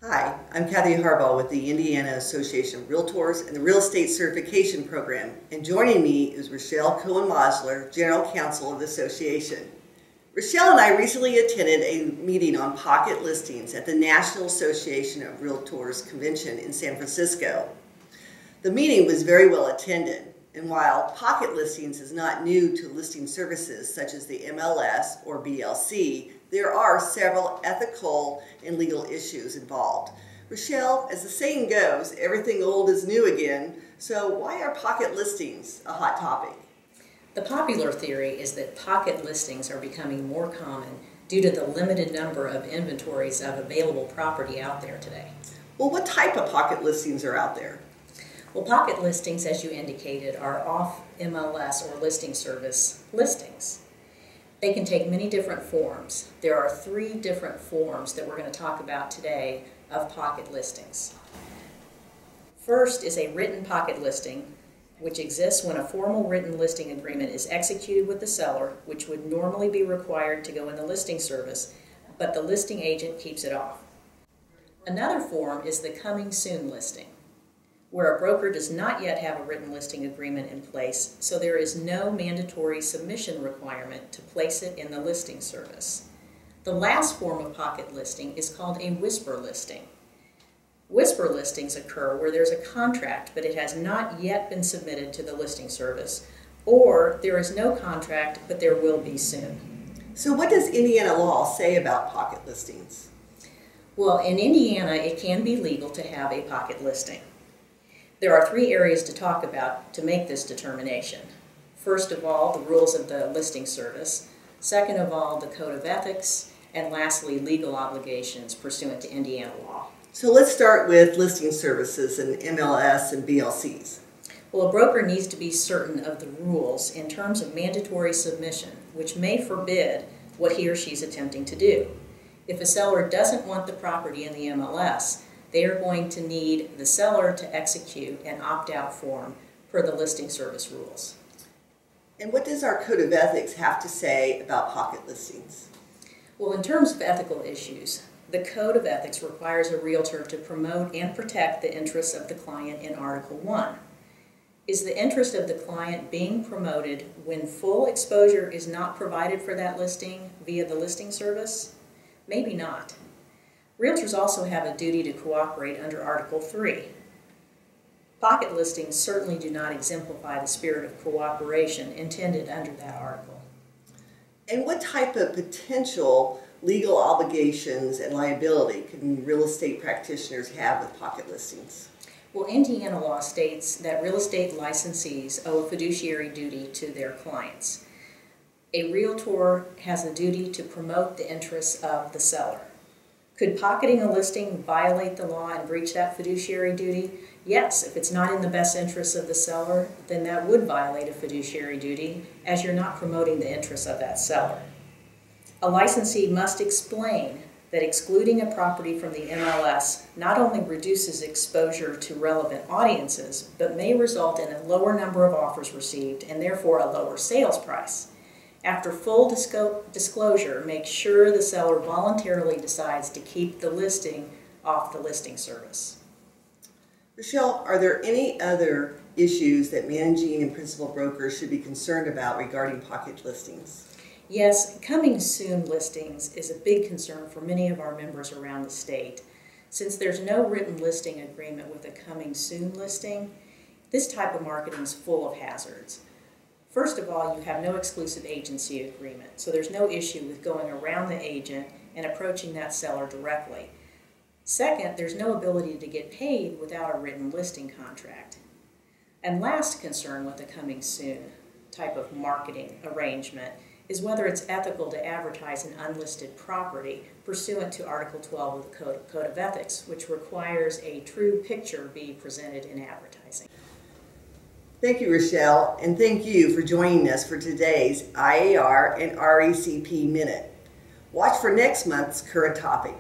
Hi, I'm Kathy Harbaugh with the Indiana Association of Realtors and the Real Estate Certification Program, and joining me is Richelle Cohen Mossler, General Counsel of the Association. Richelle and I recently attended a meeting on pocket listings at the National Association of Realtors Convention in San Francisco. The meeting was very well attended, and while pocket listings is not new to listing services such as the MLS or BLC, there are several ethical and legal issues involved. Richelle, as the saying goes, everything old is new again, so why are pocket listings a hot topic? The popular theory is that pocket listings are becoming more common due to the limited number of inventories of available property out there today. Well, what type of pocket listings are out there? Well, pocket listings, as you indicated, are off MLS or listing service listings. They can take many different forms. There are 3 different forms that we're going to talk about today of pocket listings. First is a written pocket listing, which exists when a formal written listing agreement is executed with the seller, which would normally be required to go in the listing service, but the listing agent keeps it off. Another form is the coming soon listing, where a broker does not yet have a written listing agreement in place, so there is no mandatory submission requirement to place it in the listing service. The last form of pocket listing is called a whisper listing. Whisper listings occur where there's a contract, but it has not yet been submitted to the listing service, or there is no contract, but there will be soon. So what does Indiana law say about pocket listings? Well, in Indiana, it can be legal to have a pocket listing. There are 3 areas to talk about to make this determination. First of all, the rules of the listing service. Second of all, the code of ethics. And lastly, legal obligations pursuant to Indiana law. So let's start with listing services and MLS and BLCs. Well, a broker needs to be certain of the rules in terms of mandatory submission, which may forbid what he or she is attempting to do. If a seller doesn't want the property in the MLS, they are going to need the seller to execute an opt-out form per the listing service rules. And what does our code of ethics have to say about pocket listings? Well, in terms of ethical issues, the code of ethics requires a realtor to promote and protect the interests of the client in Article 1. Is the interest of the client being promoted when full exposure is not provided for that listing via the listing service? Maybe not. Realtors also have a duty to cooperate under Article 3. Pocket listings certainly do not exemplify the spirit of cooperation intended under that article. And what type of potential legal obligations and liability can real estate practitioners have with pocket listings? Well, Indiana law states that real estate licensees owe a fiduciary duty to their clients. A realtor has a duty to promote the interests of the seller. Could pocketing a listing violate the law and breach that fiduciary duty? Yes, if it's not in the best interests of the seller, then that would violate a fiduciary duty, as you're not promoting the interests of that seller. A licensee must explain that excluding a property from the MLS not only reduces exposure to relevant audiences, but may result in a lower number of offers received and therefore a lower sales price. After full disclosure, make sure the seller voluntarily decides to keep the listing off the listing service. Richelle, are there any other issues that managing and principal brokers should be concerned about regarding pocket listings? Yes, coming soon listings is a big concern for many of our members around the state. Since there's no written listing agreement with a coming soon listing, this type of marketing is full of hazards. First of all, you have no exclusive agency agreement, so there's no issue with going around the agent and approaching that seller directly. Second, there's no ability to get paid without a written listing contract. And last concern with the coming soon type of marketing arrangement is whether it's ethical to advertise an unlisted property pursuant to Article 12 of the Code of Ethics, which requires a true picture be presented in advertising. Thank you, Richelle, and thank you for joining us for today's IAR and RECP Minute. Watch for next month's current topic.